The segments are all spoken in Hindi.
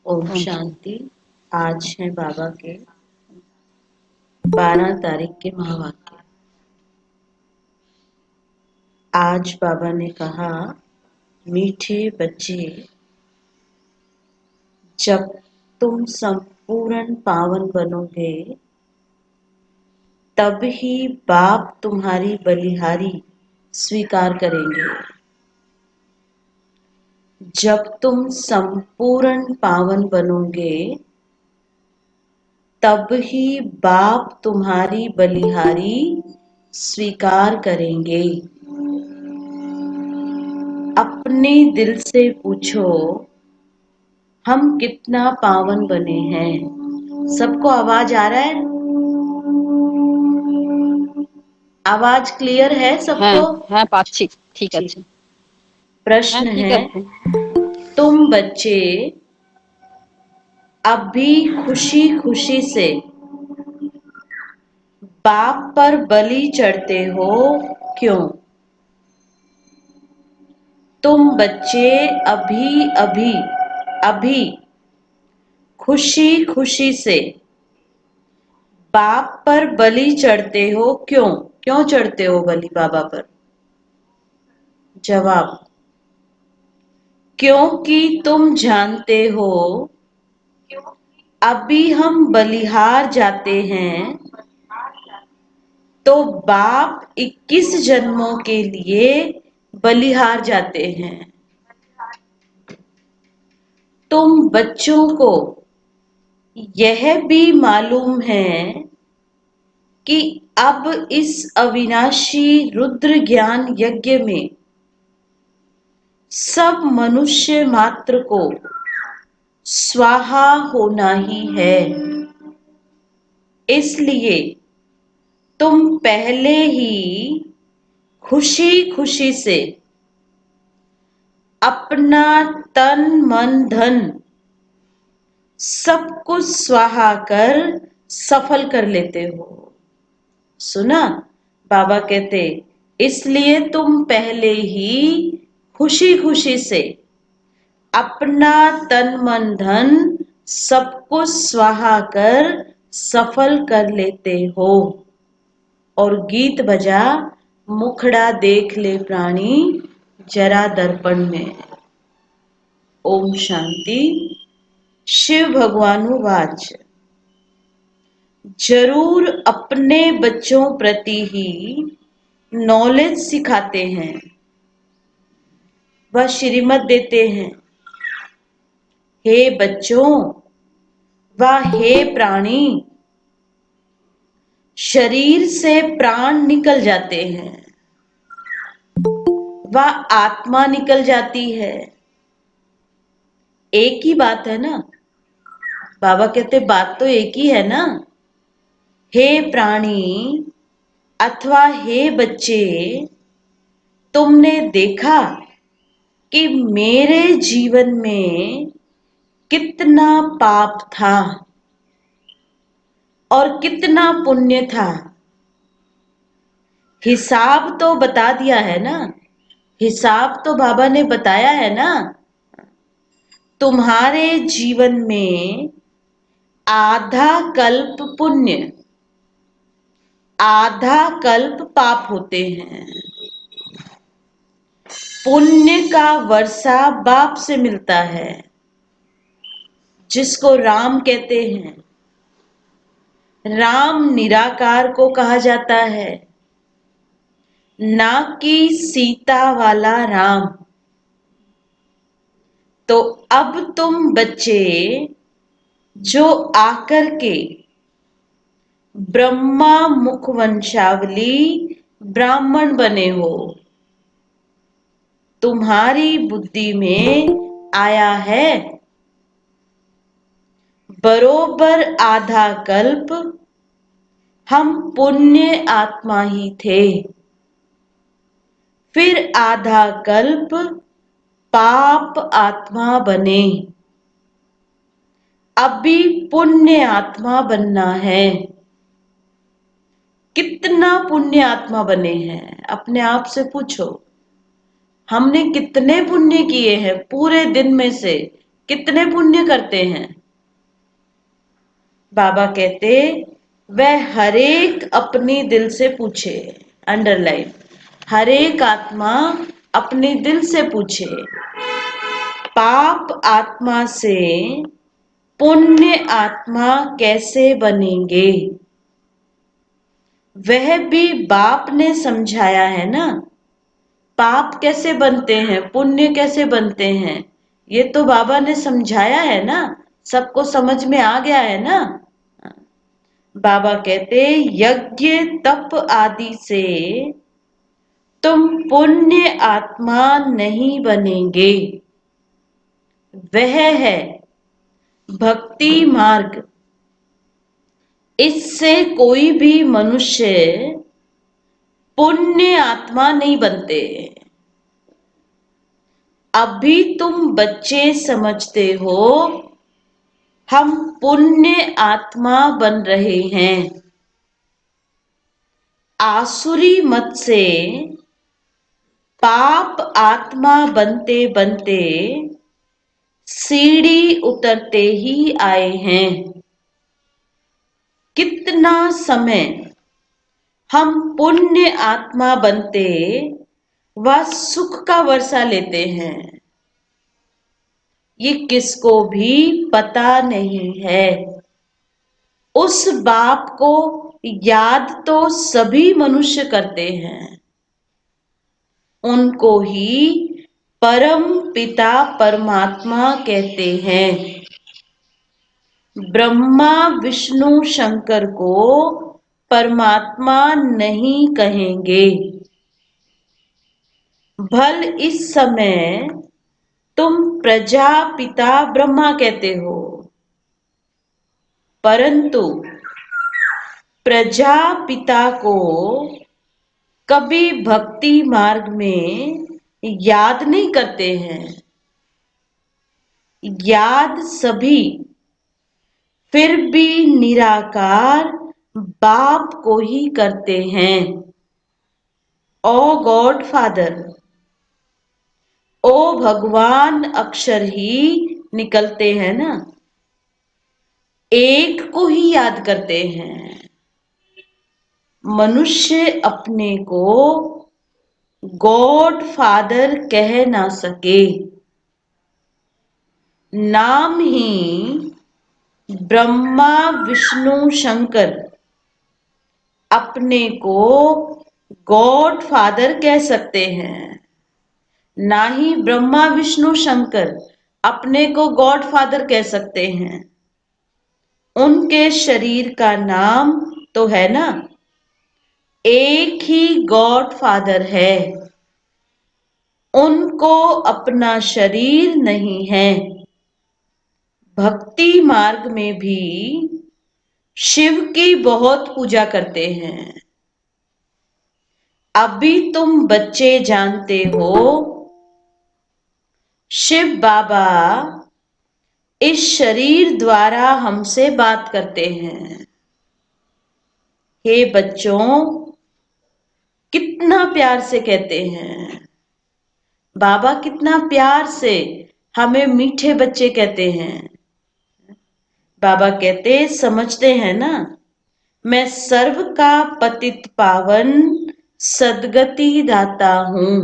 ओम ओम शांति। आज है बाबा के 12 तारीख के महावाक्य। आज बाबा ने कहा, मीठे बच्चे, जब तुम संपूर्ण पावन बनोगे तब ही बाप तुम्हारी बलिहारी स्वीकार करेंगे। जब तुम संपूर्ण पावन बनोगे तब ही बाप तुम्हारी बलिहारी स्वीकार करेंगे। अपने दिल से पूछो, हम कितना पावन बने हैं। सबको आवाज आ रहा है? आवाज क्लियर है सबको? হ্যাঁ পাচ্ছি ঠিক जी। আছে प्रश्न হ্যাঁ ঠিক है, আছে तुम बच्चे अभी खुशी खुशी से बाप पर बलि चढ़ते हो, क्यों? तुम बच्चे अभी अभी अभी खुशी खुशी से बाप पर बलि चढ़ते हो, क्यों? क्यों चढ़ते हो बलि बाबा पर? जवाब, क्योंकि तुम जानते हो अभी हम बलिहार जाते हैं तो बाप 21 जन्मों के लिए बलिहार जाते हैं। तुम बच्चों को यह भी मालूम है कि अब इस अविनाशी रुद्र ज्ञान यज्ञ में सब मनुष्य मात्र को स्वाहा होना ही है। इसलिए तुम पहले ही खुशी खुशी से अपना तन मन धन सब कुछ स्वाहा कर सफल कर लेते हो। सुना? बाबा कहते, इसलिए तुम पहले ही खुशी खुशी से अपना तन मन धन सब कुछ स्वाहा कर सफल कर लेते हो। और गीत बजा, मुखड़ा देख ले प्राणी जरा दर्पण में। ओम शांति। शिव भगवानुवाच, जरूर अपने बच्चों प्रति ही नॉलेज सिखाते हैं, वह श्रीमत देते हैं। हे बच्चों व हे प्राणी, शरीर से प्राण निकल जाते हैं, वह आत्मा निकल जाती है। एक ही बात है ना? बाबा कहते बात तो एक ही है ना। हे प्राणी अथवा हे बच्चे, तुमने देखा कि मेरे जीवन में कितना पाप था और कितना पुण्य था। हिसाब तो बता दिया है ना। हिसाब तो बाबा ने बताया है ना। तुम्हारे जीवन में आधा कल्प पुण्य, आधा कल्प पाप होते हैं। पुण्य का वर्षा बाप से मिलता है, जिसको राम कहते हैं। राम निराकार को कहा जाता है, ना कि सीता वाला राम। तो अब तुम बच्चे जो आकर के ब्रह्मा मुख वंशावली ब्राह्मण बने हो, तुम्हारी बुद्धि में आया है बरोबर आधा कल्प हम पुण्य आत्मा ही थे, फिर आधा कल्प पाप आत्मा बने। अभी पुण्य आत्मा बनना है। कितना पुण्य आत्मा बने हैं, अपने आप से पूछो। हमने कितने पुण्य किए हैं पूरे दिन में से? कितने पुण्य करते हैं? बाबा कहते वह हरेक अपने दिल से पूछे, अंडरलाइन, हरेक आत्मा अपने दिल से पूछे, पाप आत्मा से पुण्य आत्मा कैसे बनेंगे? वह भी बाप ने समझाया है ना, पाप कैसे बनते हैं, पुण्य कैसे बनते हैं, ये तो बाबा ने समझाया है ना, सबको समझ में आ गया है ना। बाबा कहते यज्ञ तप आदि से तुम पुण्य आत्मा नहीं बनेंगे, वह है भक्ति मार्ग। इससे कोई भी मनुष्य पुण्य आत्मा नहीं बनते। अभी तुम बच्चे समझते हो हम पुण्य आत्मा बन रहे हैं। आसुरी मत से पाप आत्मा बनते बनते सीढ़ी उतरते ही आए हैं। कितना समय हम पुण्य आत्मा बनते व सुख का वर्षा लेते हैं, ये किसको भी पता नहीं है। उस बाप को याद तो सभी मनुष्य करते हैं, उनको ही परम पिता परमात्मा कहते हैं। ब्रह्मा विष्णु शंकर को परमात्मा नहीं कहेंगे। भल इस समय तुम प्रजापिता ब्रह्मा कहते हो, परंतु प्रजापिता को कभी भक्ति मार्ग में याद नहीं करते हैं। याद सभी फिर भी निराकार बाप को ही करते हैं। ओ गॉड फादर, ओ भगवान अक्षर ही निकलते हैं ना, एक को ही याद करते हैं। मनुष्य अपने को गॉड फादर कह ना सके, नाम ही ब्रह्मा विष्णु शंकर अपने को गॉड फादर कह सकते हैं, ना ही ब्रह्मा विष्णु शंकर अपने को गॉड फादर कह सकते हैं। उनके शरीर का नाम तो है ना, एक ही गॉड फादर है, उनको अपना शरीर नहीं है। भक्ति मार्ग में भी शिव की बहुत पूजा करते हैं। अभी तुम बच्चे जानते हो शिव बाबा इस शरीर द्वारा हमसे बात करते हैं। हे बच्चों, कितना प्यार से कहते हैं बाबा, कितना प्यार से हमें मीठे बच्चे कहते हैं। बाबा कहते समझते हैं ना, मैं सर्व का पतित पावन सदगति दाता हूं।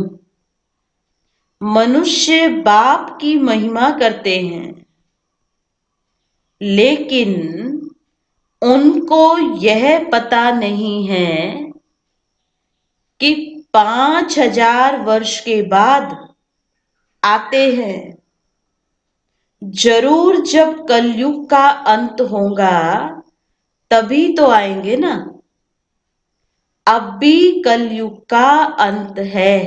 मनुष्य बाप की महिमा करते हैं, लेकिन उनको यह पता नहीं है कि 5000 वर्ष के बाद आते हैं। जरूर जब कलयुग का अंत होगा तभी तो आएंगे ना। अब भी कलयुग का अंत है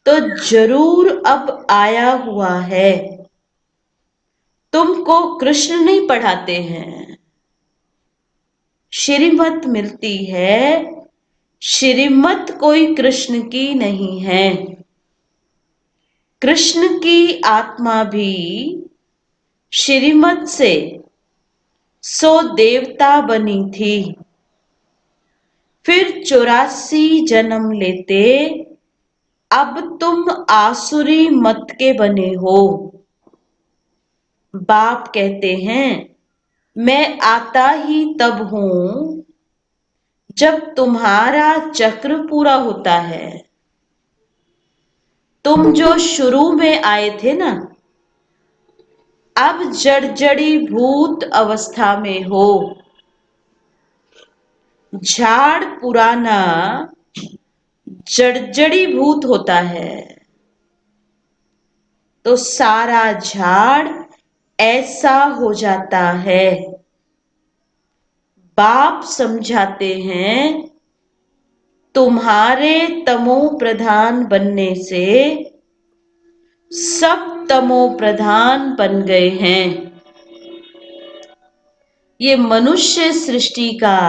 तो जरूर अब आया हुआ है। तुमको कृष्ण नहीं पढ़ाते हैं, श्रीमत मिलती है, श्रीमत कोई कृष्ण की नहीं है। कृष्ण की आत्मा भी श्रीमत से सो देवता बनी थी, फिर 84 जन्म लेते अब तुम आसुरी मत के बने हो। बाप कहते हैं मैं आता ही तब हूं जब तुम्हारा चक्र पूरा होता है। तुम जो शुरू में आए थे ना, अब जर्जरी भूत अवस्था में हो। झाड़ पुराना जर्जरी भूत होता है तो सारा झाड़ ऐसा हो जाता है। बाप समझाते हैं तुम्हारे तमो प्रधान बनने से सब तमो प्रधान बन गए हैं। ये मनुष्य सृष्टि का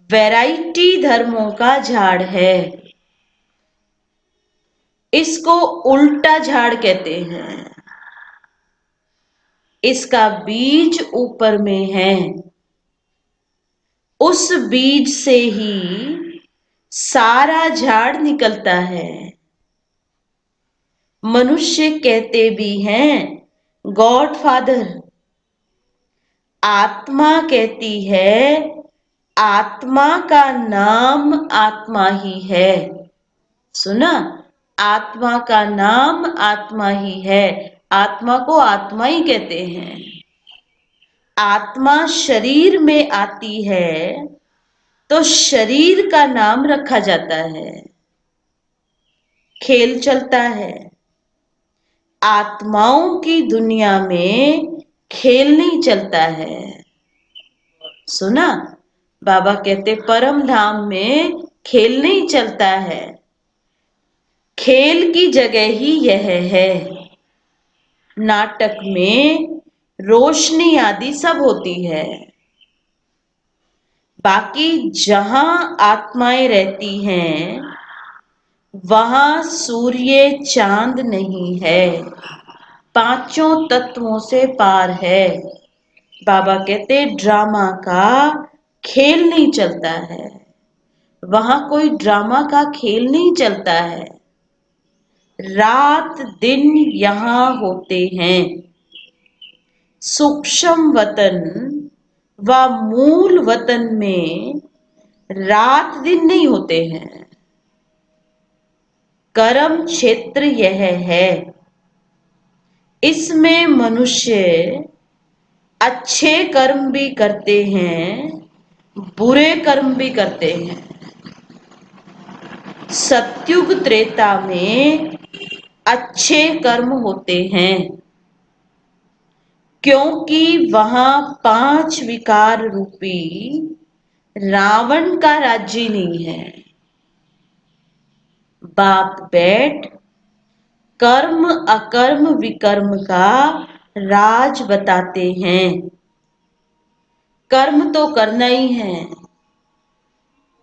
वैरायटी धर्मों का झाड़ है। इसको उल्टा झाड़ कहते हैं। इसका बीज ऊपर में है। उस बीज से ही सारा झाड़ निकलता है। मनुष्य कहते भी हैं गॉड फादर। आत्मा कहती है आत्मा का नाम आत्मा ही है। सुना? आत्मा का नाम आत्मा ही है। आत्मा को आत्मा ही कहते हैं। आत्मा शरीर में आती है तो शरीर का नाम रखा जाता है। खेल चलता है। आत्माओं की दुनिया में खेल नहीं चलता है। सुना? बाबा कहते परम धाम में खेल नहीं चलता है। खेल की जगह ही यह है। नाटक में रोशनी आदि सब होती है। बाकी जहां आत्माएं रहती हैं वहां सूर्य चांद नहीं है। पांचों तत्वों से पार है। बाबा कहते ड्रामा का खेल नहीं चलता है। वहां कोई ड्रामा का खेल नहीं चलता है। रात दिन यहां होते हैं। सूक्ष्म वतन व मूल वतन में रात दिन नहीं होते हैं। कर्म क्षेत्र यह है। इसमें मनुष्य अच्छे कर्म भी करते हैं, बुरे कर्म भी करते हैं। सत्युग त्रेता में अच्छे कर्म होते हैं क्योंकि वहां पांच विकार रूपी रावण का राज्य नहीं है। बाप बैठ कर्म अकर्म विकर्म का राज बताते हैं। कर्म तो करना ही है।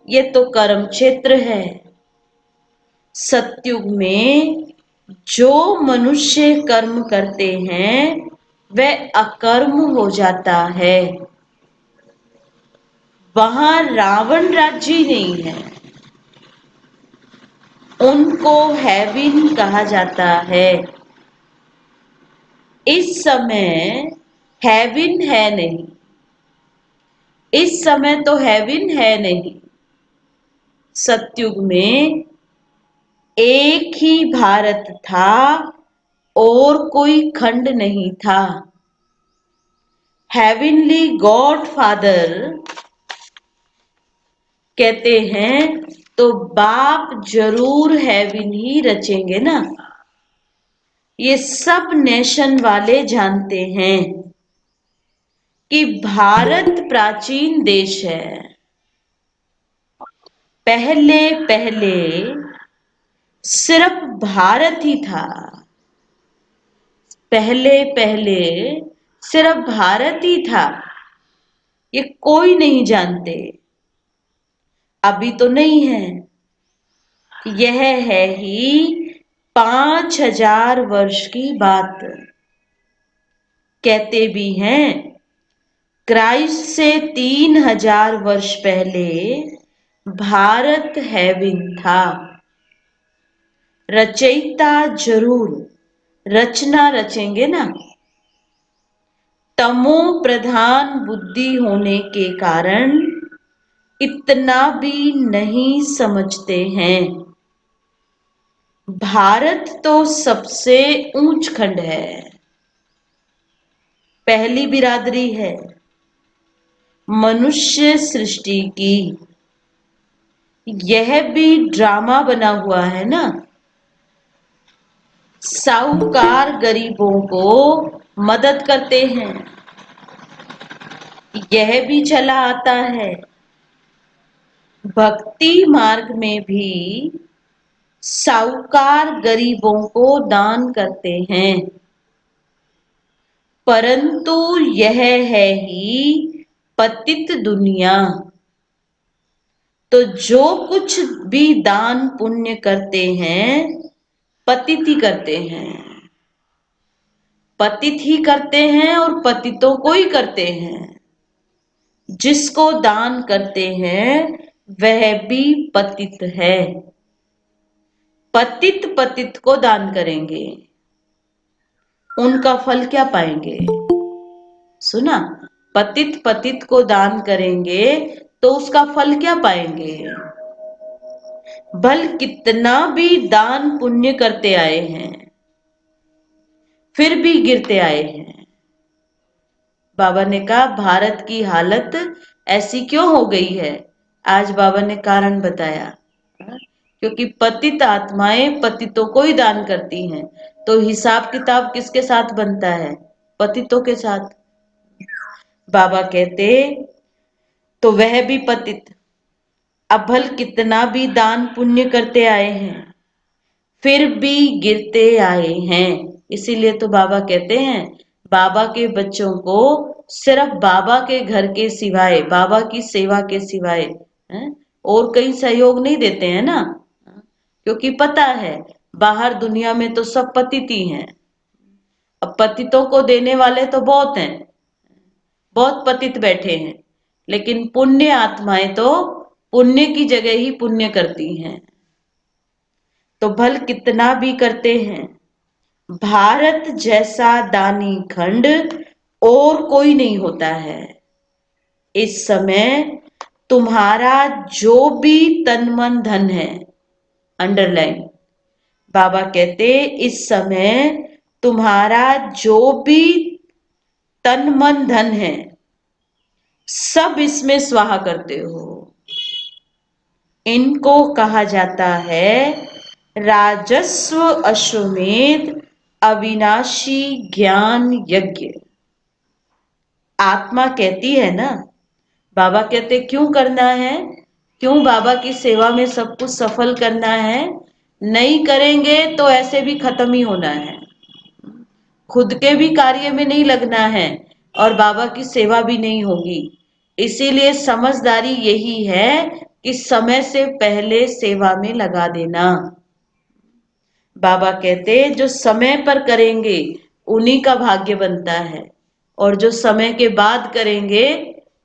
ये तो कर्म क्षेत्र है। सत्युग में जो मनुष्य कर्म करते हैं वह अकर्म हो जाता है। वहां रावण राज्य नहीं है। उनको हेविन कहा जाता है। इस समय हेविन है नहीं। इस समय तो हेविन है नहीं। सत्युग में एक ही भारत था और कोई खंड नहीं था। हेविनली गॉड फादर कहते हैं तो बाप जरूर हेविन ही रचेंगे ना। ये सब नेशन वाले जानते हैं कि भारत प्राचीन देश है। पहले पहले सिर्फ भारत ही था। पहले पहले सिर्फ भारत ही था। ये कोई नहीं जानते। अभी तो नहीं है। यह है ही 5000 वर्ष की बात। कहते भी हैं क्राइस्ट से 3000 वर्ष पहले भारत हेविन था। रचयिता जरूर रचना रचेंगे ना। तमो प्रधान बुद्धि होने के कारण इतना भी नहीं समझते हैं। भारत तो सबसे ऊंच खंड है, पहली बिरादरी है मनुष्य सृष्टि की। यह भी ड्रामा बना हुआ है ना। साहूकार गरीबों को मदद करते हैं, यह भी चला आता है। भक्ति मार्ग में भी साहूकार गरीबों को दान करते हैं, परंतु यह है ही पतित दुनिया। तो जो कुछ भी दान पुण्य करते हैं पतित ही करते हैं, पतित ही करते हैं और पतितों को ही करते हैं। जिसको दान करते हैं वह भी पतित है। पतित पतित को दान करेंगे, उनका फल क्या पाएंगे? सुना, पतित पतित को दान करेंगे तो उसका फल क्या पाएंगे? भल कितना भी दान पुण्य करते आए हैं फिर भी गिरते आए हैं। बाबा ने कहा भारत की हालत ऐसी क्यों हो गई है? आज बाबा ने कारण बताया, क्योंकि पतित आत्माएं पतितों को ही दान करती हैं। तो हिसाब किताब किसके साथ बनता है? पतितों के साथ। बाबा कहते तो वह भी पतित। अब भल कितना भी दान पुण्य करते आए हैं फिर भी गिरते आए हैं। इसीलिए तो बाबा कहते हैं बाबा के बच्चों को सिर्फ बाबा के घर के सिवाय, बाबा की सेवा के सिवाय और कहीं सहयोग नहीं देते हैं ना। क्योंकि पता है बाहर दुनिया में तो सब पतित ही हैं। अब पतितों को देने वाले तो बहुत हैं, बहुत पतित बैठे हैं, लेकिन पुण्य आत्माएं तो पुण्य की जगह ही पुण्य करती हैं। तो भल कितना भी करते हैं, भारत जैसा दानी खंड और कोई नहीं होता है। इस समय तुम्हारा जो भी तन मन धन है, अंडरलाइन, बाबा कहते इस समय तुम्हारा जो भी तन मन धन है सब इसमें स्वाहा करते हो। इनको कहा जाता है राजस्व अश्वमेध अविनाशी ज्ञान यज्ञ। आत्मा कहती है ना, बाबा कहते क्यों करना है, क्यों बाबा की सेवा में सब कुछ सफल करना है? नहीं करेंगे तो ऐसे भी खत्म ही होना है, खुद के भी कार्य में नहीं लगना है और बाबा की सेवा भी नहीं होगी। इसीलिए समझदारी यही है कि समय से पहले सेवा में लगा देना। बाबा कहते जो समय पर करेंगे उन्हीं का भाग्य बनता है, और जो समय के बाद करेंगे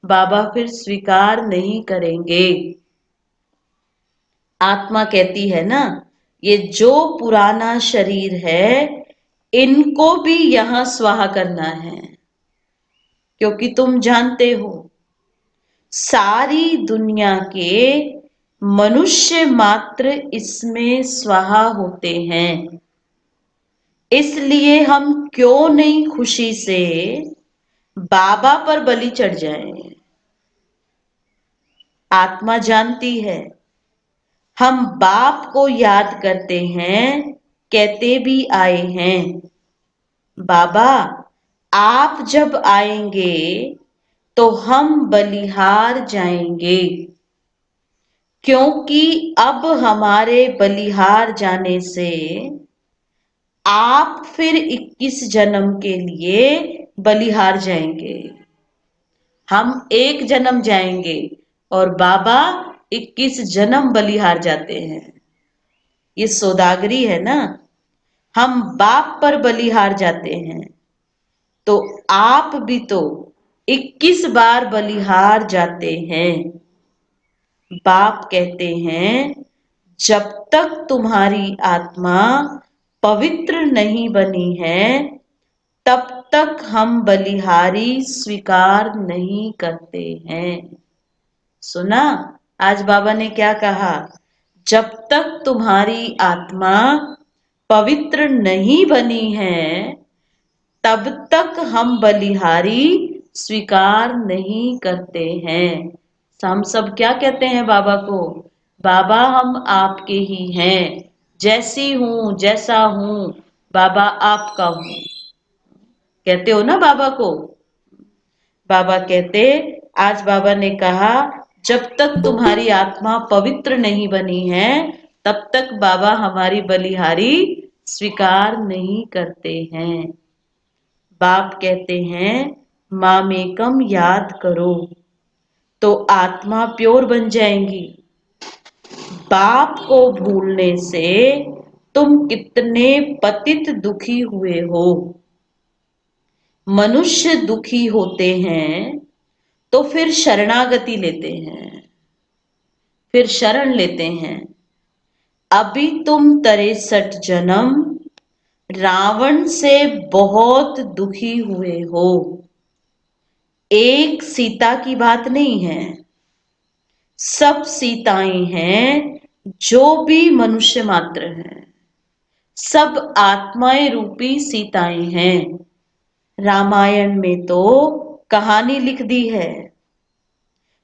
बाबा फिर स्वीकार नहीं करेंगे। आत्मा कहती है ना ये जो पुराना शरीर है इनको भी यहां स्वाहा करना है, क्योंकि तुम जानते हो सारी दुनिया के मनुष्य मात्र इसमें स्वाहा होते हैं। इसलिए हम क्यों नहीं खुशी से बाबा पर बलि चढ़ जाएं। आत्मा जानती है हम बाप को याद करते हैं, कहते भी आए हैं बाबा आप जब आएंगे तो हम बलिहार जाएंगे, क्योंकि अब हमारे बलिहार जाने से आप फिर 21 जन्म के लिए बलिहार जाएंगे। हम एक जन्म जाएंगे और बाबा 21 जन्म बलिहार जाते हैं। ये सौदागरी है ना, हम बाप पर बलिहार जाते हैं तो आप भी तो 21 बार बलिहार जाते हैं। बाप कहते हैं जब तक तुम्हारी आत्मा पवित्र नहीं बनी है तब तक हम बलिहारी स्वीकार नहीं करते हैं। सुना आज बाबा ने क्या कहा? जब तक तुम्हारी आत्मा पवित्र नहीं बनी है तब तक हम बलिहारी स्वीकार नहीं करते हैं। हम सब क्या कहते हैं बाबा को? बाबा हम आपके ही हैं, जैसी हूं जैसा हूं बाबा आपका हूं। कहते हो ना बाबा को? बाबा कहते, आज बाबा ने कहा जब तक तुम्हारी आत्मा पवित्र नहीं बनी है तब तक बाबा हमारी बलिहारी स्वीकार नहीं करते हैं। बाप कहते हैं मामेकम याद करो तो आत्मा प्योर बन जाएंगी। बाप को भूलने से तुम कितने पतित दुखी हुए हो। मनुष्य दुखी होते हैं तो फिर शरणागति लेते हैं, फिर शरण लेते हैं। अभी तुम 63 जन्म रावण से बहुत दुखी हुए हो। एक सीता की बात नहीं है, सब सीताएं हैं जो भी मनुष्य मात्र हैं, सब आत्माएं रूपी सीताएं हैं। रामायण में तो कहानी लिख दी है,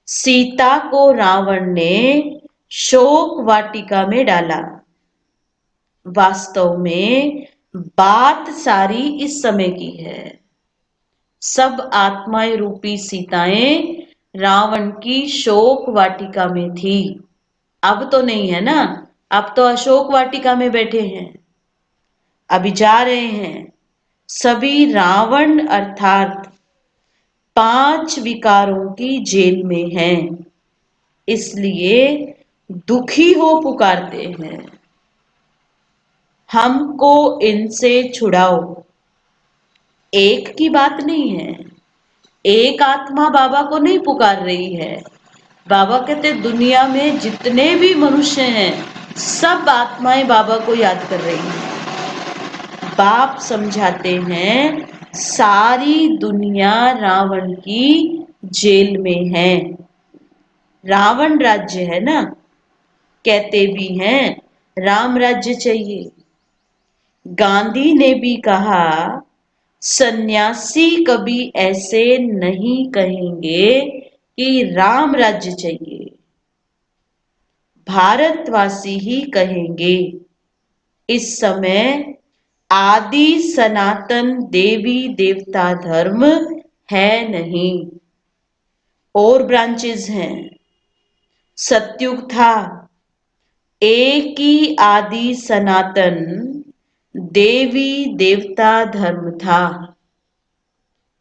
सीता को रावण ने शोक वाटिका में डाला। वास्तव में बात सारी इस समय की है। सब आत्माएं रूपी सीताएं रावण की शोक वाटिका में थी। अब तो नहीं है ना, अब तो अशोक वाटिका में बैठे हैं। अभी जा रहे हैं। सभी रावण अर्थात 5 विकारों की जेल में हैं, इसलिए दुखी हो पुकारते हैं, हमको इनसे छुड़ाओ। एक की बात नहीं है, एक आत्मा बाबा को नहीं पुकार रही है। बाबा कहते दुनिया में जितने भी मनुष्य हैं सब आत्माएं बाबा को याद कर रही हैं। बाप समझाते हैं सारी दुनिया रावण की जेल में है। रावण राज्य है ना, कहते भी हैं राम राज्य चाहिए। गांधी ने भी कहा सन्यासी कभी ऐसे नहीं कहेंगे कि राम राज्य चाहिए, भारतवासी ही कहेंगे। इस समय आदि सनातन देवी देवता धर्म है नहीं, और ब्रांचेस हैं। सतयुग था, एक ही आदि सनातन देवी देवता धर्म था।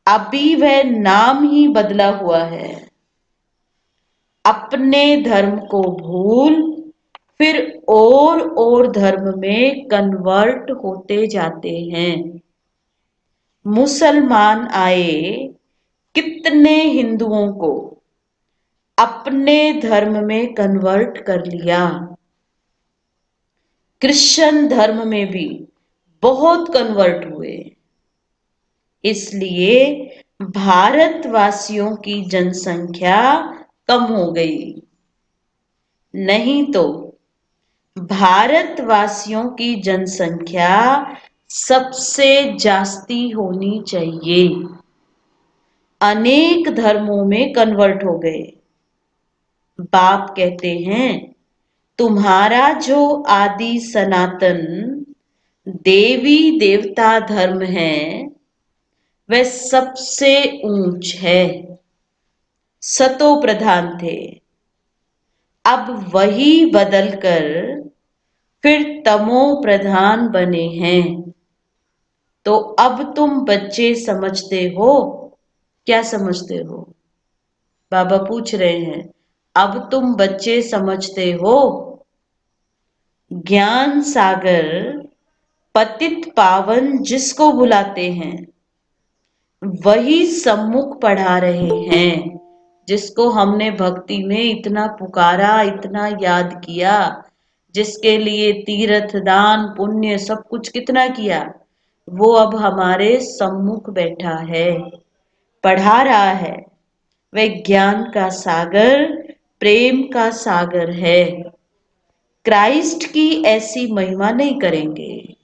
अभी वह नाम ही बदला हुआ है। अपने धर्म को भूल फिर और धर्म में कन्वर्ट होते जाते हैं। मुसलमान आए, कितने हिंदुओं को अपने धर्म में कन्वर्ट कर लिया। क्रिश्चियन धर्म में भी बहुत कन्वर्ट हुए। इसलिए भारतवासियों की जनसंख्या कम हो गई। नहीं तो भारतवासियों की जनसंख्या सबसे जास्ती होनी चाहिए। अनेक धर्मों में कन्वर्ट हो गए। बाप कहते हैं तुम्हारा जो आदि सनातन देवी देवता धर्म है वह सबसे ऊंच है। सतो प्रधान थे, अब वही बदलकर फिर तमो प्रधान बने हैं। तो अब तुम बच्चे समझते हो, क्या समझते हो? बाबा पूछ रहे हैं अब तुम बच्चे समझते हो? ज्ञान सागर पतित पावन जिसको बुलाते हैं वही सम्मुख पढ़ा रहे हैं, जिसको हमने भक्ति में इतना पुकारा, इतना याद किया, जिसके लिए तीर्थ दान पुण्य सब कुछ कितना किया, वो अब हमारे सम्मुख बैठा है, पढ़ा रहा है। वह ज्ञान का सागर, प्रेम का सागर है। क्राइस्ट की ऐसी महिमा नहीं करेंगे।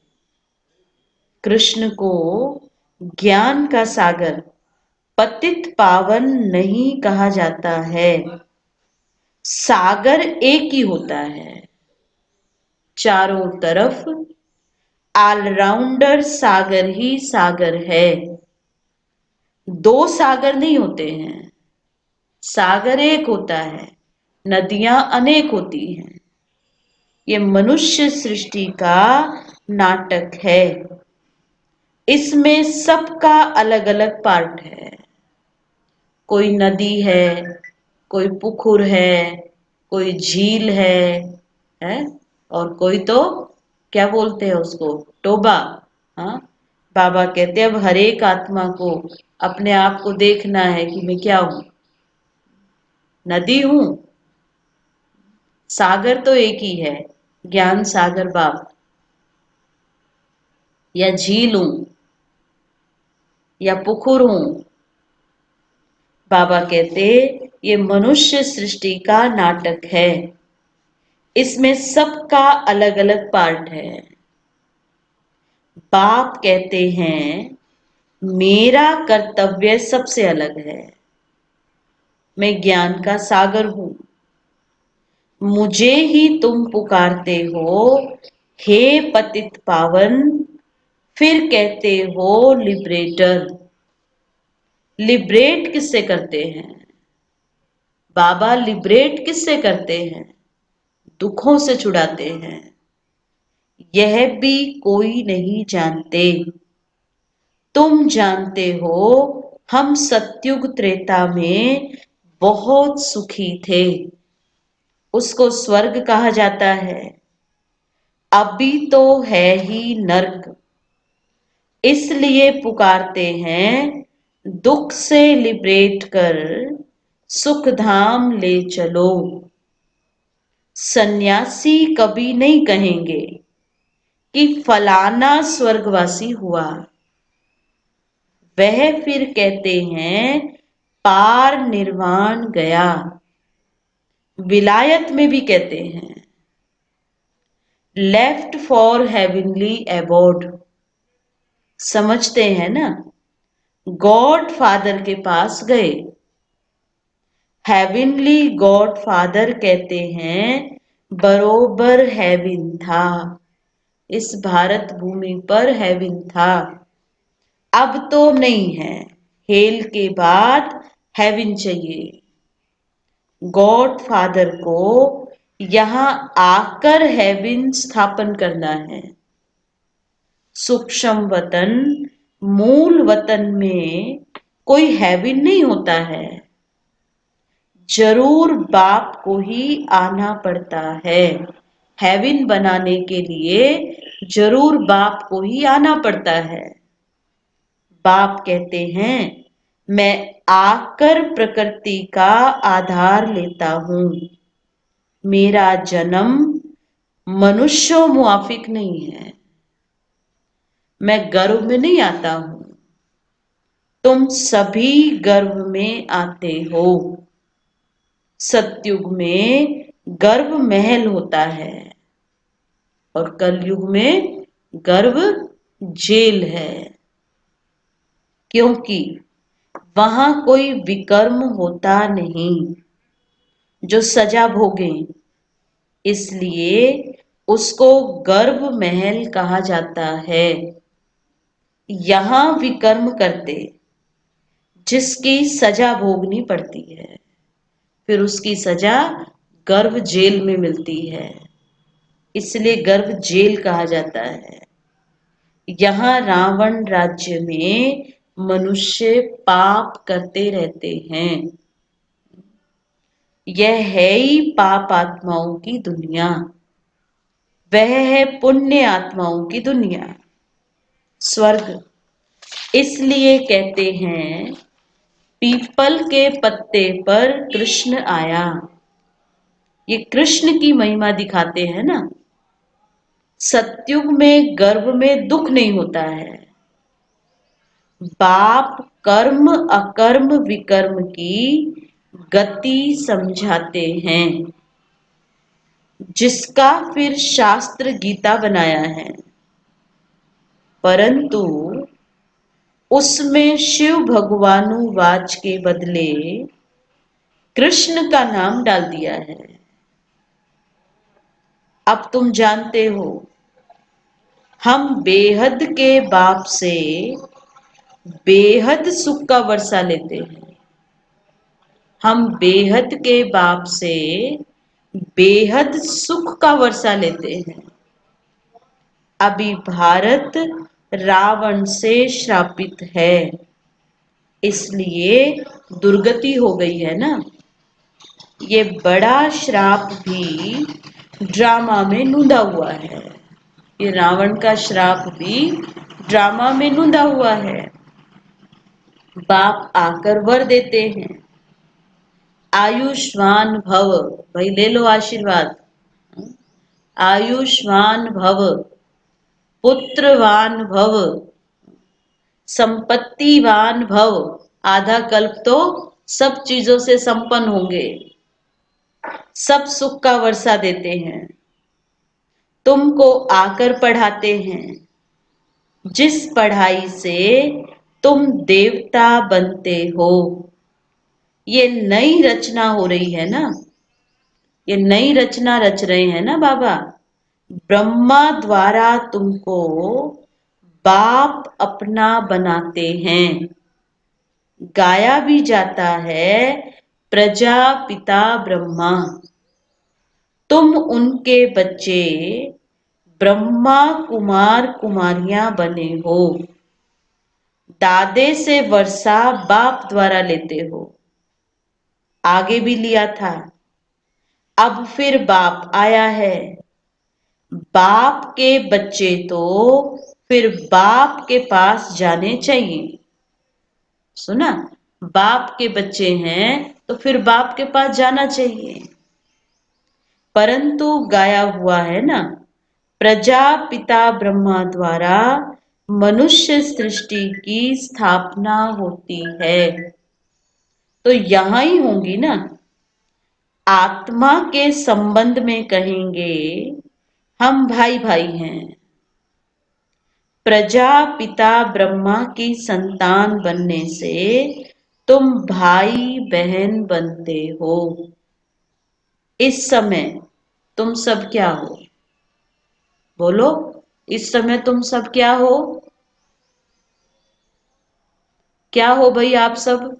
कृष्ण को ज्ञान का सागर, पतित पावन नहीं कहा जाता है। सागर एक ही होता है, चारों तरफ ऑलराउंडर सागर ही सागर है। दो सागर नहीं होते हैं, सागर एक होता है, नदियां अनेक होती हैं। ये मनुष्य सृष्टि का नाटक है। इसमें सबका अलग अलग पार्ट है। कोई नदी है, कोई पुकुर है, कोई झील है? और कोई तो क्या बोलते हैं उसको, टोबा। हाँ, बाबा कहते हैं अब हर एक आत्मा को अपने आप को देखना है कि मैं क्या हूं, नदी हूं, सागर तो एक ही है, ज्ञान सागर बाप, या झील हूं, या पुकुर हूं। बाबा कहते ये मनुष्य सृष्टि का नाटक है। इसमें सबका अलग अलग पार्ट है। बाप कहते हैं मेरा कर्तव्य सबसे अलग है। मैं ज्ञान का सागर हूं, मुझे ही तुम पुकारते हो हे पतित पावन, फिर कहते हो लिबरेटर। लिबरेट किससे करते हैं बाबा? लिबरेट किससे करते हैं? दुखों से छुड़ाते हैं। यह भी कोई नहीं जानते। तुम जानते हो हम सत्युग त्रेता में बहुत सुखी थे, उसको स्वर्ग कहा जाता है। अभी तो है ही नर्क, इसलिए पुकारते हैं दुख से लिबरेट कर सुख धाम ले चलो। सन्यासी कभी नहीं कहेंगे कि फलाना स्वर्गवासी हुआ। वह फिर कहते हैं पार निर्वाण गया। विलायत में भी कहते हैं लेफ्ट फॉर हेवनली अबोर्ड। समझते हैं ना, गॉड फादर के पास गए। हेवनली गॉड फादर कहते हैं बरोबर हेवन था, इस भारत भूमि पर हेवन था, अब तो नहीं है। हेल के बाद हेवन चाहिए। गॉड फादर को यहां आकर हेवन स्थापन करना है। सूक्ष्म वतन, मूल वतन में कोई हेवन नहीं होता है। जरूर बाप को ही आना पड़ता है। हेवन बनाने के लिए जरूर बाप को ही आना पड़ता है। बाप कहते हैं मैं आकर प्रकृति का आधार लेता हूं। मेरा जन्म मनुष्यों मुआफिक नहीं है। मैं गर्भ में नहीं आता हूं, तुम सभी गर्भ में आते हो। सतयुग में गर्भ महल होता है और कलयुग में गर्भ जेल है, क्योंकि वहां कोई विकर्म होता नहीं जो सजा भोगे, इसलिए उसको गर्भ महल कहा जाता है। यहां विकर्म करते जिसकी सजा भोगनी पड़ती है, फिर उसकी सजा गर्भ जेल में मिलती है, इसलिए गर्भ जेल कहा जाता है। यहां रावण राज्य में मनुष्य पाप करते रहते हैं। यह है ही पाप आत्माओं की दुनिया, वह है पुण्य आत्माओं की दुनिया, स्वर्ग। इसलिए कहते हैं पीपल के पत्ते पर कृष्ण आया। ये कृष्ण की महिमा दिखाते हैं ना। सतयुग में गर्भ में दुख नहीं होता है, बाप कर्म अकर्म विकर्म की गति समझाते हैं, जिसका फिर शास्त्र गीता बनाया है। परंतु उसमें शिव भगवानुवाच के बदले कृष्ण का नाम डाल दिया है। अब तुम जानते हो, हम बेहद के बाप से बेहद सुख का वर्षा लेते हैं। हम बेहद के बाप से बेहद सुख का वर्षा लेते हैं। अभी भारत रावण से श्रापित है, इसलिए दुर्गति हो गई है ना। ये बड़ा श्राप भी ड्रामा में नूंदा हुआ है। ये रावण का श्राप भी ड्रामा में नूंदा हुआ है। बाप आकर वर देते हैं, आयुष्मान भव, भाई ले लो आशीर्वाद, आयुष्मान भव, पुत्रवान भव, संपत्तिवान भव। आधा कल्प तो सब चीजों से संपन्न होंगे, सब सुख का वर्षा देते हैं, तुमको आकर पढ़ाते हैं, जिस पढ़ाई से तुम देवता बनते हो। ये नई रचना हो रही है ना, ये नई रचना रच रहे हैं ना बाबा। ब्रह्मा द्वारा तुमको बाप अपना बनाते हैं। गाया भी जाता है प्रजापिता ब्रह्मा। तुम उनके बच्चे ब्रह्मा कुमार कुमारियां बने हो। दादे से वर्षा बाप द्वारा लेते हो, आगे भी लिया था, अब फिर बाप आया है। बाप के बच्चे तो फिर बाप के पास जाने चाहिए। सुना, बाप के बच्चे हैं तो फिर बाप के पास जाना चाहिए। परंतु गाया हुआ है ना, प्रजापिता ब्रह्मा द्वारा मनुष्य सृष्टि की स्थापना होती है, तो यहां ही होंगी ना। आत्मा के संबंध में कहेंगे हम भाई भाई हैं। प्रजापिता ब्रह्मा की संतान बनने से तुम भाई बहन बनते हो। इस समय तुम सब क्या हो? बोलो, इस समय तुम सब क्या हो? क्या हो भाई आप सब?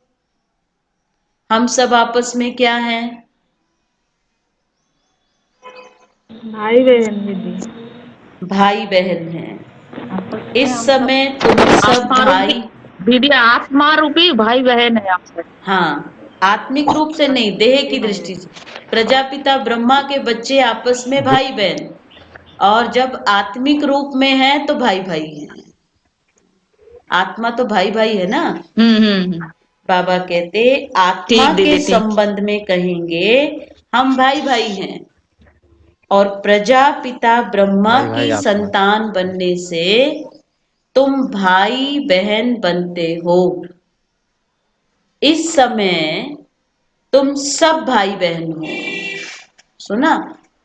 हम सब आपस में क्या हैं? भाई बहन दीदी। भाई बहन हैं। आपस में इस हम सब समय तुम सब आत्मा रूपी, भाई, दीदी आत्मा रूपी भाई बहन है आप सब। हाँ, आत्मिक रूप से नहीं, देह की दृष्टि से प्रजापिता ब्रह्मा के बच्चे आपस में भाई बहन, और जब आत्मिक रूप में है तो भाई भाई हैं। आत्मा तो भाई भाई है ना। हम्म। बाबा कहते आत्मा ठीक के दीदी ठीक। संबंध में कहेंगे हम भाई भाई हैं, और प्रजापिता ब्रह्मा भाई की भाई आत्मा। संतान बनने से तुम भाई बहन बनते हो। इस समय तुम सब भाई बहन हो। सुना,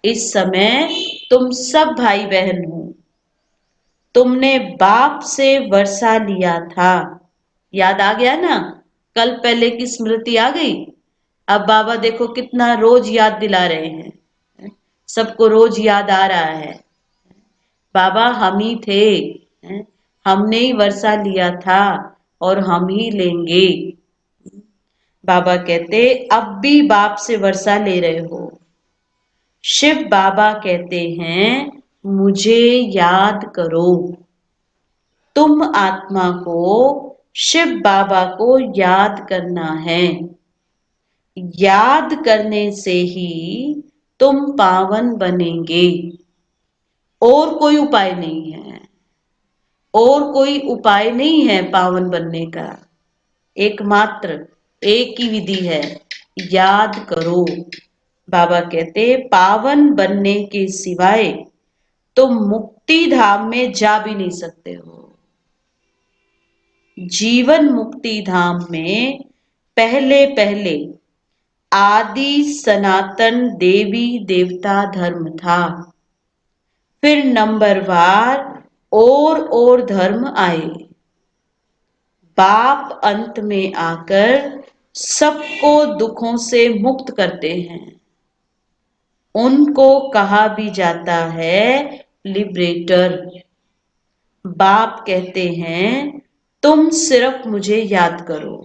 इस समय तुम सब भाई बहन हो। तुमने बाप से वर्षा लिया था, याद आ गया ना? कल पहले की स्मृति आ गई। अब बाबा देखो कितना रोज याद दिला रहे हैं, सबको रोज याद आ रहा है। बाबा हम ही थे, हमने ही वर्षा लिया था और हम ही लेंगे। बाबा कहते अब भी बाप से वर्षा ले रहे हो। शिव बाबा कहते हैं मुझे याद करो। तुम आत्मा को शिव बाबा को याद करना है। याद करने से ही तुम पावन बनेंगे। और कोई उपाय नहीं है, और कोई उपाय नहीं है पावन बनने का। एकमात्र एक ही विधि है, याद करो। बाबा कहते पावन बनने के सिवाय तुम मुक्ति धाम में जा भी नहीं सकते हो। जीवन मुक्ति धाम में पहले पहले आदि सनातन देवी देवता धर्म था। फिर नंबरवार और धर्म आए। बाप अंत में आकर सबको दुखों से मुक्त करते हैं। उनको कहा भी जाता है लिबरेटर। बाप कहते हैं तुम सिर्फ मुझे याद करो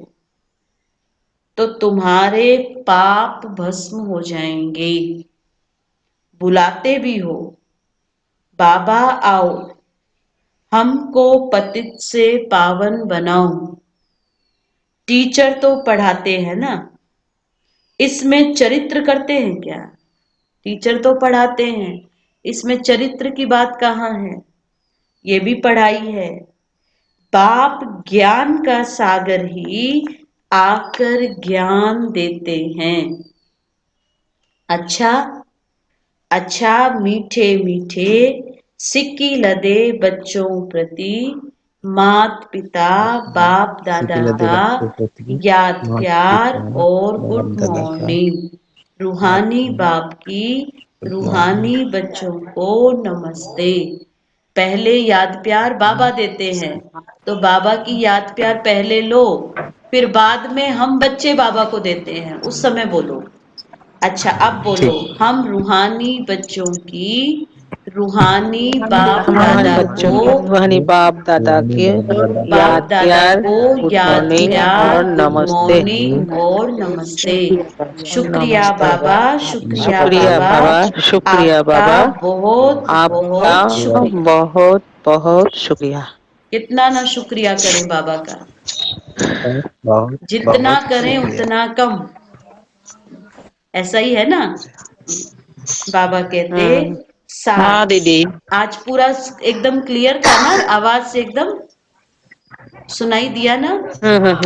तो तुम्हारे पाप भस्म हो जाएंगे। बुलाते भी हो, बाबा आओ, हमको पतित से पावन बनाओ। टीचर तो पढ़ाते हैं ना, इसमें चरित्र करते हैं क्या? टीचर तो पढ़ाते हैं, इसमें चरित्र की बात कहाँ है? ये भी पढ़ाई है। बाप ज्ञान का सागर ही आकर ज्ञान देते हैं। अच्छा अच्छा मीठे मीठे सिक्की लदे बच्चों प्रति मात पिता बाप दादा का याद प्यार और गुड मॉर्निंग। रूहानी बाप की रूहानी बच्चों को नमस्ते। पहले याद प्यार बाबा देते हैं, तो बाबा की याद प्यार पहले लो, फिर बाद में हम बच्चे बाबा को देते हैं, उस समय बोलो। अच्छा अब बोलो, हम रूहानी बच्चों की रूहानी बाप हमारे दादा बच्चों को की रूहानी बाप दादा के बाप याद दादा प्यार, को गुड याद मॉर्निंग प्यार, और गुड नमस्ते। मॉर्निंग और नमस्ते। शुक्रिया नमस्ते। बाबा, शुक्रिया शुक्रिया बाबा, बाबा, शुक्रिया आपका बाबा, बहुत आपका बहुत शुक्रिया। बहुत बहुत शुक्रिया। कितना ना शुक्रिया करें बाबा का, बहुत जितना बहुत करें शुक्रिया। उतना कम। ऐसा ही है ना? बाबा कहते हाँ साथ। दीदी। आज पूरा एकदम क्लियर था ना? आवाज से एकदम सुनाई दिया ना?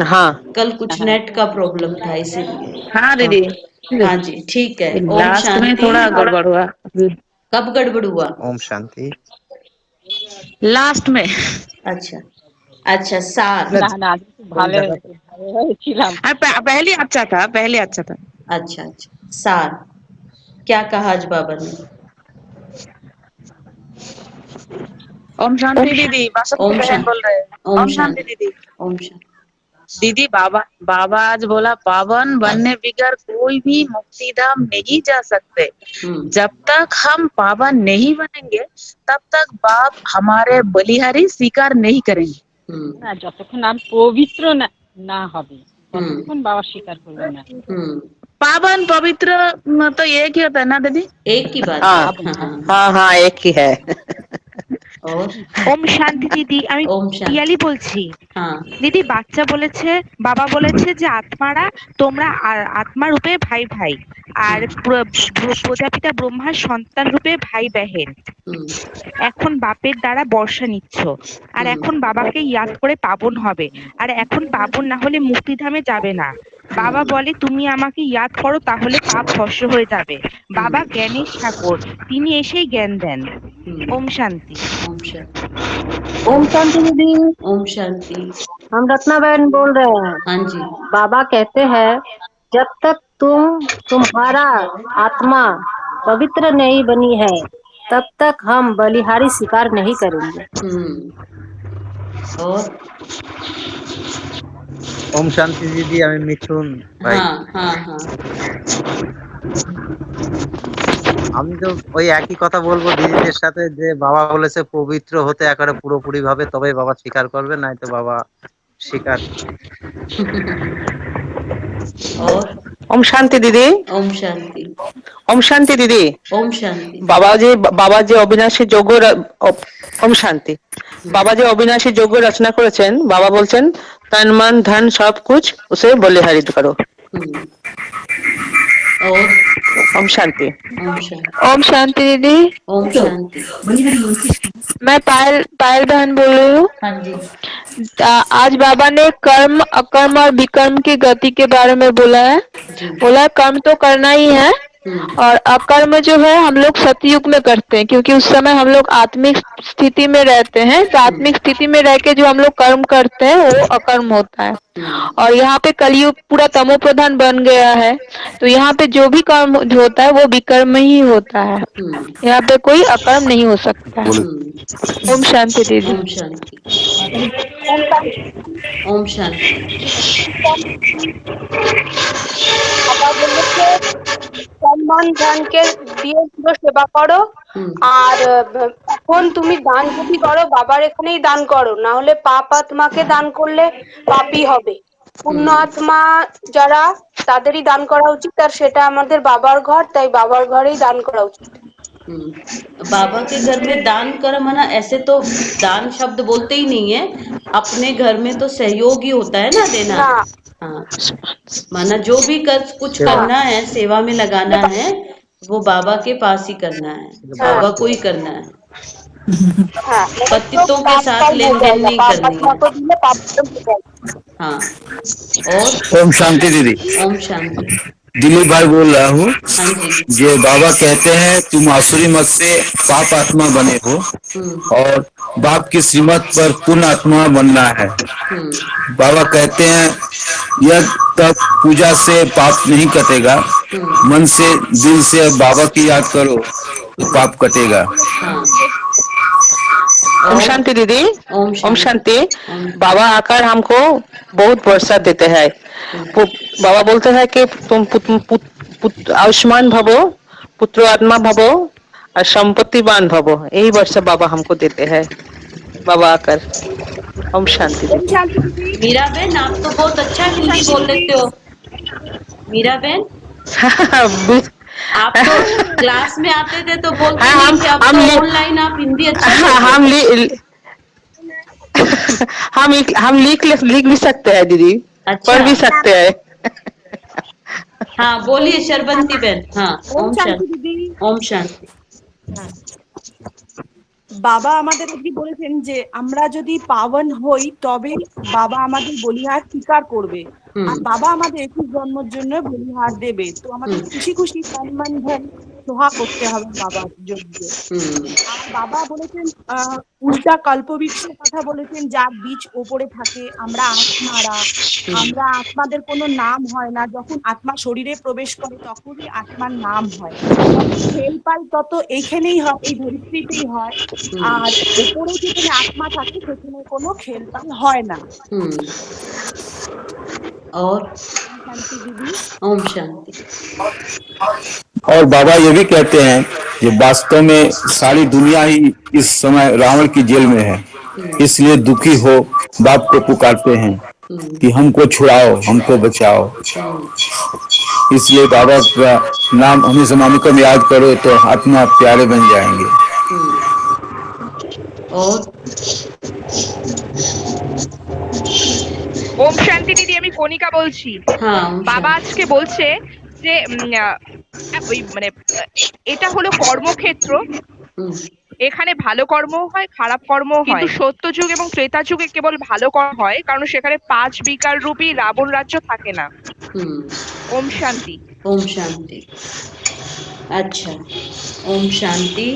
हाँ कल कुछ नेट का प्रॉब्लम था इसीलिए। हाँ दीदी। हाँ जी ठीक है। ओम लास्ट में शांति। थोड़ा गड़बड़ हुआ। कब गड़बड़ हुआ? ओम शांति। लास्ट में। अच्छा अच्छा सार। कोई जगह पे पहले अच्छा था, पहले अच्छा था। अच्छा अच्छा सार। क्या कहा आज बाबा ने? ओम शांति दीदी, बासंती ओम बहन बोल शांति। रहे हैं। ओम ओम शांति शांति। दीदी। ओम शांति। दीदी बाबा बाबा आज बोला पावन बनने बगैर कोई भी मुक्ति धाम नहीं जा सकते। जब तक हम पावन नहीं बनेंगे तब तक बाप हमारे बलिहारी स्वीकार नहीं करेंगे। না যতক্ষণ আমি পবিত্র না না হবে ততক্ষণ বাবা স্বীকার করবে না। पावन पवित्र तो एक ही होता है ना दीदी? एक ही बात हाँ है। हाँ हाँ हाँ एक ही है। और ওম শান্তি দিদি, আমি ओम পিয়ালি शांति। বলছি। हाँ দিদি, বাচ্চা বলেছে, বাবা বলেছে যে আত্মারা তোমরা আত্মা রূপে ভাই ভাই, আর প্রজাপিতা ব্রহ্মার সন্তান রূপে ভাই বহেন। এখন বাপের দ্বারা বর্ষা নিচ্ছ, আর এখন বাবাকে ইয়াদ করে পাবন হবে, আর এখন পাবন না হলে মুক্তিধামে যাবে না। বাবা বলে তুমি আমাকে ইয়াদ করো, তাহলে পাপ ভস্ম হয়ে যাবে। বাবা জ্ঞানের সাগর, তিনি এসেই জ্ঞান দেন। ওম শান্তি। ओम शांति। ओम शांति दीदी। ओम शांति। हम रत्ना बहन बोल रहे हैं। हाँ जी। बाबा कहते हैं जब तक तुम्हारा आत्मा पवित्र नहीं बनी है तब तक हम बलिहारी स्वीकार नहीं करेंगे। और ओम शांति दीदी, আমি মিঠুন ভাই। हाँ हाँ हाँ আমি তো ওই একই কথা বলবো দিদিদের সাথে, যে বাবা বলেছে পবিত্র হতে একেবারে পুরোপুরি ভাবে, তবেই বাবা স্বীকার করবে, নাই তো বাবা স্বীকার। और ओम शांति दीदी। ओम शांति। ओम शांति दीदी। ओम शांति। বাবা যে অবিনাশী যোগ্য ওম শান্তি। বাবা যে অবিনাশী যোগ্য রচনা করেছেন, বাবা বলছেন तन मन धन सब कुछ उसे बलिहारी करो। और ओम शांति। ओम शांति। ओम शांति दीदी। ओम शांति। मैं पायल बहन बोल रही हूँ। हाँ जी। आज बाबा ने कर्म अकर्म और विकर्म की गति के बारे में बोला है। जी। बोला कर्म तो करना ही है, और अकर्म जो है हम लोग सतयुग में करते हैं, क्योंकि उस समय हम लोग आत्मिक स्थिति में रहते हैं। तो आत्मिक स्थिति में रह के जो हम लोग कर्म करते हैं वो अकर्म होता है। और यहाँ पे कलयुग पूरा तमो प्रधान बन गया है, तो यहाँ पे जो भी कर्म जो होता है वो विकर्म ही होता है। यहाँ पे कोई अकर्म नहीं हो सकता है। ओम शांति दीदी। ओम शांति। ओम शांति। ओम शांति। বাবা বলেছে সম্মান ধ্যানকে দিয়ে পুরো সেবা করো। আর এখন তুমি দান যদি করো বাবার এখানেই দান করো, না হলে পাপ আত্মাকে দান করলে পাপই হবে। পুণ্য আত্মা যারা তাদেরই দান করা উচিত, আর সেটা আমাদের বাবার ঘর, তাই বাবার ঘরেই দান করা উচিত। बाबा के घर में दान कर मना, ऐसे तो दान शब्द बोलते ही नहीं है। अपने घर में तो सहयोग ही होता है ना, देना। हाँ, माना जो भी कुछ करना है, सेवा में लगाना है, वो बाबा के पास ही करना है, बाबा को ही करना है। पतितों के साथ लेन देन नहीं करनी है। हाँ, और ओम शांति दीदी। ओम शांति। दिलीप भाई बोल रहा हूँ। हाँ जी। जो बाबा कहते हैं तुम आसुरी मत से पाप आत्मा बने हो और बाप की श्रीमत पर पुण्य आत्मा बनना है। बाबा कहते हैं यह तब पूजा से पाप नहीं कटेगा, मन से दिल से बाबा की याद करो तो पाप कटेगा। ओम शांति दीदी। ओम शांति। बाबा आकर हमको बहुत भरोसा देते हैं। बाबा बोलते हैं कि तुम आयुष्मान भवो, पुत्र आत्मा भवो और संपत्तिवान भवो, यही वर्षा बाबा हमको देते हैं बाबा आकर। ओम शांति दीदी। मीरा बहन, आप तो बहुत अच्छा हिंदी बोल लेते हो। मीरा बहन, आप तो क्लास में आते थे तो बोलते नहीं थे, अब तो ऑनलाइन आप हिंदी अच्छा हम लिख भी सकते हैं दीदी, पढ़ भी सकते हैं। हाँ बोलिए शर्बंती बहन। हाँ, ओम शांति দিদি। ओम शांति। বাবা আমাদের আজকে বলেছেন যে আমরা যদি পাবন হই তবে বাবা আমাদের বলিহার স্বীকার করবে, আর বাবা আমাদের 21 জন্মের জন্য বলিহার দেবে। তো আমাদের খুশি খুশি সম্মান ধ্যান সোহা করতে হবে বাবার জন্য। আর বাবা বলেছেন উল্টা কল্পবৃক্ষের কথা বলেছেন, যার বীজ ওপরে থাকে। আমরা আত্মাদের কোনো নাম হয় না, যখন আত্মা শরীরে প্রবেশ করে তখনই আত্মার নাম হয়। খেল পাল তত এইখানেই হয়, এই ধরিত্রীতেই হয়। আর উপরে যেখানে আত্মা থাকে সেখানে কোনো খেল পাল হয় না। और शांति दीदी। ओम शांति। और बाबा ये भी कहते हैं कि वास्तव में सारी दुनिया ही इस समय रावण की जेल में है, इसलिए दुखी हो बाप को पुकारते हैं कि हमको छुड़ाओ, हमको बचाओ। इसलिए बाबा का नाम हमेशा मामिकम याद करो तो आत्मा प्यारे बन जाएंगे। और ওম শান্তি দিদি, আমি কণিকা বলছি। বাবা আজকে বলছে যে ওই মানে এটা হলো কর্মক্ষেত্র, এখানে ভালো কর্ম হয় খারাপ কর্ম হয়, কিন্তু সত্য যুগ এবং ত্রেতা যুগে কেবল ভালো কর্ম হয়, কারণ সেখানে 5 বিকার রূপী রাবণ রাজ্য থাকে না। ओम शांति। ओम शांति। अच्छा, ओम शांति।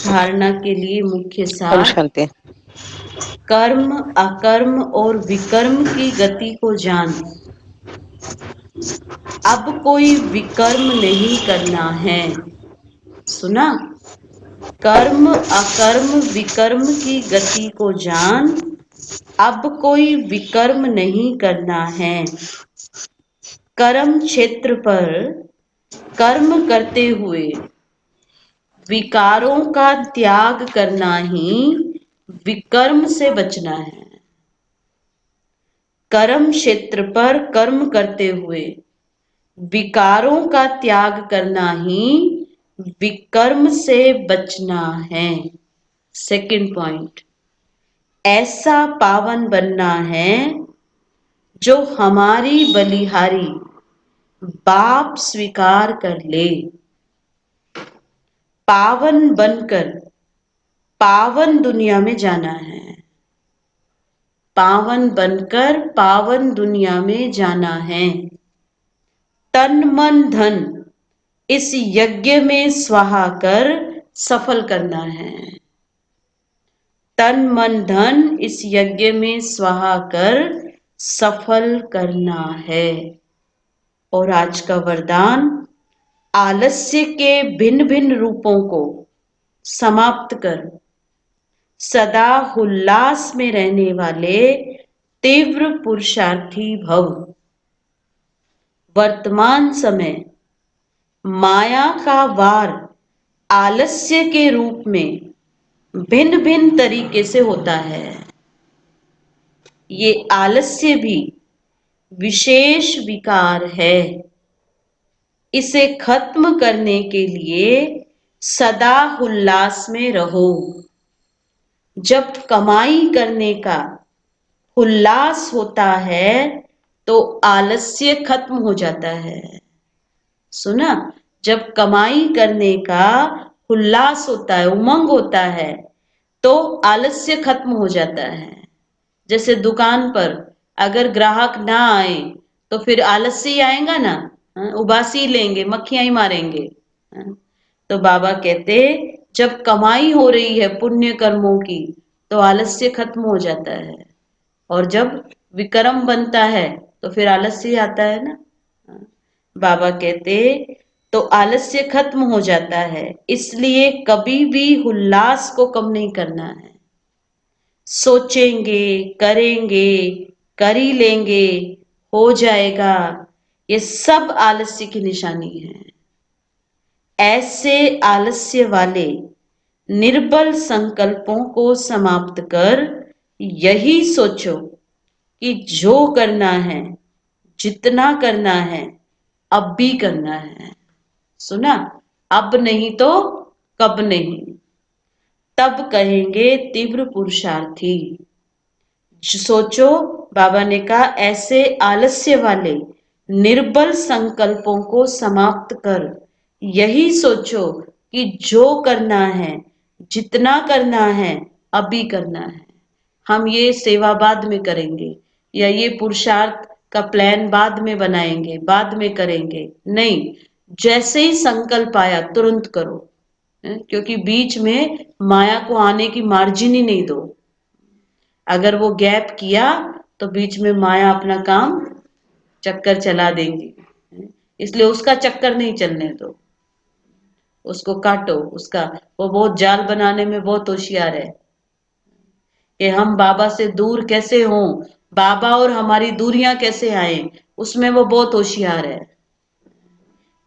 धारणा के लिए मुख्य सार। ओम शांति। कर्म, अकर्म और विकर्म की गति को जान। अब कोई विकर्म नहीं करना है। सुना? कर्म, अकर्म, विकर्म की गति को जान, अब कोई विकर्म नहीं करना है। कर्म क्षेत्र पर कर्म करते हुए विकारों का त्याग करना ही विकर्म से बचना है। कर्म क्षेत्र पर कर्म करते हुए विकारों का त्याग करना ही विकर्म से बचना है। सेकंड पॉइंट, ऐसा पावन बनना है जो हमारी बलिहारी बाप स्वीकार कर ले। पावन बनकर पावन दुनिया में जाना है। पावन बनकर पावन दुनिया में जाना है। तन मन धन इस यज्ञ में स्वाहा कर सफल करना है। तन मन धन इस यज्ञ में स्वाहा कर सफल करना है। और आज का वरदान, आलस्य के भिन्न भिन्न रूपों को समाप्त कर सदा उल्लास में रहने वाले तीव्र पुरुषार्थी भव। वर्तमान समय माया का वार आलस्य के रूप में भिन्न भिन्न तरीके से होता है। ये आलस्य भी विशेष विकार है। इसे खत्म करने के लिए सदा उल्लास में रहो। जब कमाई करने का उल्लास होता है तो आलस्य खत्म हो जाता है। सुना? जब कमाई करने का उल्लास होता है, उमंग होता है, तो आलस्य खत्म हो जाता है। जैसे दुकान पर अगर ग्राहक ना आए तो फिर आलस्य ही आएगा ना, उबासी लेंगे, मक्खियां ही मारेंगे। तो बाबा कहते, जब कमाई हो रही है पुण्य कर्मों की तो आलस्य खत्म हो जाता है, और जब विक्रम बनता है तो फिर आलस्य आता है ना। बाबा कहते, तो आलस्य खत्म हो जाता है, इसलिए कभी भी उल्लास को कम नहीं करना है। सोचेंगे, करेंगे, कर ही लेंगे, हो जाएगा, ये सब आलस्य की निशानी है। ऐसे आलस्य वाले निर्बल संकल्पों को समाप्त कर यही सोचो कि जो करना है, जितना करना है, अब भी करना है। सुना? अब नहीं तो कब नहीं, तब कहेंगे तीव्र पुरुषार्थी। सोचो, बाबा ने कहा ऐसे आलस्य वाले निर्बल संकल्पों को समाप्त कर यही सोचो कि जो करना है, जितना करना है, अभी करना है। हम ये सेवा बाद में करेंगे, या ये पुरुषार्थ का प्लान बाद में बनाएंगे, बाद में करेंगे, नहीं, जैसे ही संकल्प आया तुरंत करो। क्योंकि बीच में माया को आने की मार्जिन ही नहीं दो। अगर वो गैप किया तो बीच में माया अपना काम चक्कर चला देंगी, इसलिए उसका चक्कर नहीं चलने दो, उसको काटो। उसका वो बहुत जाल बनाने में बहुत होशियार है कि हम बाबा से दूर कैसे हों, बाबा और हमारी दूरियां कैसे आए, उसमें वो बहुत होशियार है।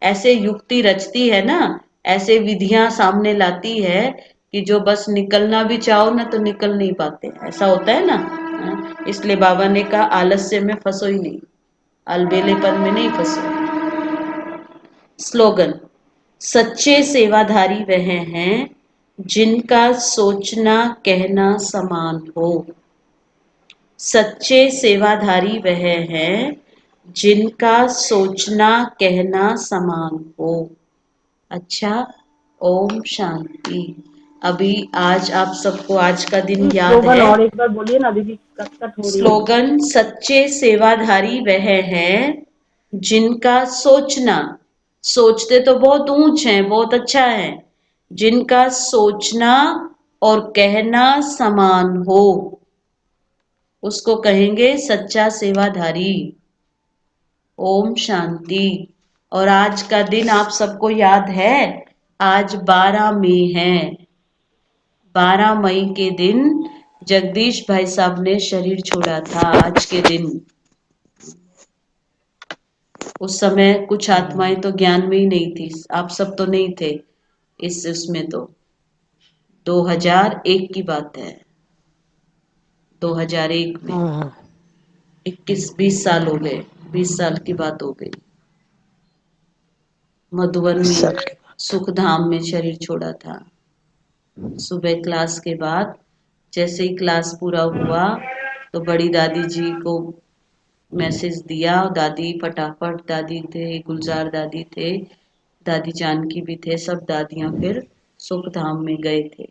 ऐसे युक्ति रचती है ना, ऐसे विधियां सामने लाती है कि जो बस निकलना भी चाहो ना तो निकल नहीं पाते, ऐसा होता है ना। इसलिए बाबा ने कहा आलस्य में फंसो ही नहीं, अलबेलेपन में नहीं फंसो। स्लोगन, सच्चे सेवाधारी वह हैं जिनका सोचना कहना समान हो। सच्चे सेवाधारी वह हैं जिनका सोचना कहना समान हो। अच्छा, ओम शांति। अभी आज आप सबको आज का दिन याद है। और एक बार बोलिए ना दीदी, कट हो रही है। स्लोगन, सच्चे सेवाधारी वह हैं जिनका सोचना, सोचते तो बहुत ऊंच हैं, बहुत अच्छा है, जिनका सोचना और कहना समान हो, उसको कहेंगे सच्चा सेवाधारी। ओम शांति। और आज का दिन आप सबको याद है, आज 12 मई है। 12 मई के दिन जगदीश भाई साहब ने शरीर छोड़ा था। आज के दिन, उस समय कुछ आत्माएं तो ज्ञान में ही नहीं थी, आप सब तो नहीं थे इसमें। तो 2001 की बात है, 2001 में 21-20 साल हो गए, 20 साल की बात हो गई। मधुबन में सुखधाम में शरीर छोड़ा था। सुबह क्लास के बाद जैसे ही क्लास पूरा हुआ तो बड़ी दादी जी को मैसेज दिया, दादी फटाफट, दादी थे, गुलजार दादी थे, दादी जानकी भी थे, सब दादियां फिर सुखधाम में गए थे।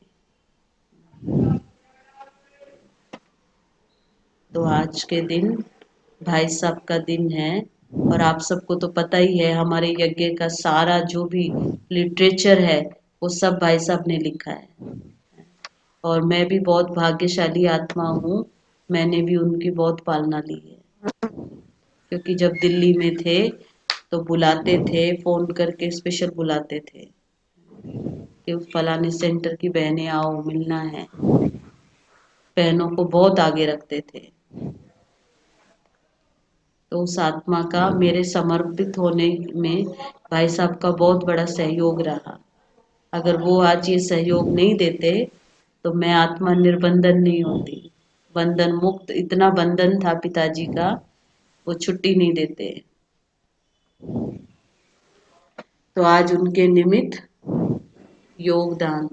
तो आज के दिन भाई साहब का दिन है, और आप सबको तो पता ही है हमारे यज्ञ का सारा जो भी लिटरेचर है वो सब भाई साहब ने लिखा है। और मैं भी बहुत भाग्यशाली आत्मा हूँ, मैंने भी उनकी बहुत पालना ली है। क्योंकि जब दिल्ली में थे तो बुलाते थे, फोन करके स्पेशल बुलाते थे कि उस फलाने सेंटर की बहनें आओ, मिलना है। बहनों को बहुत आगे रखते थे। तो उस आत्मा का मेरे समर्पित होने में भाई साहब का बहुत बड़ा सहयोग रहा। अगर वो आज ये सहयोग नहीं देते तो मैं आत्मा निर्बंधन नहीं होती। बंधन मुक्त, इतना बंधन था पिताजी का, वो छुट्टी नहीं देते। तो आज उनके निमित्त योगदान,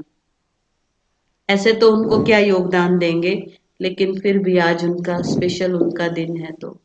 ऐसे तो उनको क्या योगदान देंगे, लेकिन फिर भी आज उनका स्पेशल उनका दिन है तो